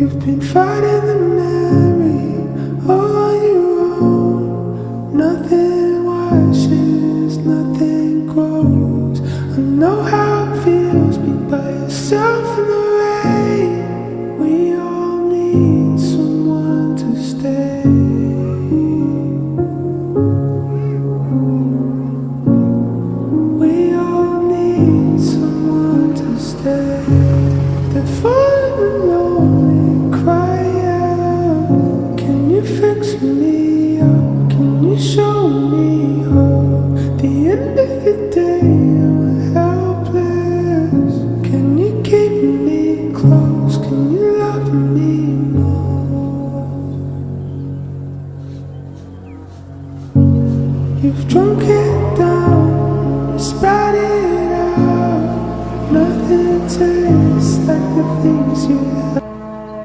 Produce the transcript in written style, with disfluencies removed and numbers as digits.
You've been fighting the memory all on your own. Nothing washes, nothing grows. I know how it feels being by yourself in the rain. We all need someone to stay. We all need someone to stay. They're falling lonely, cry out. Can you fix me up? Can you show me hope? The end of the day, I'm helpless. Can you keep me close? Can you love me more? You've drunk it.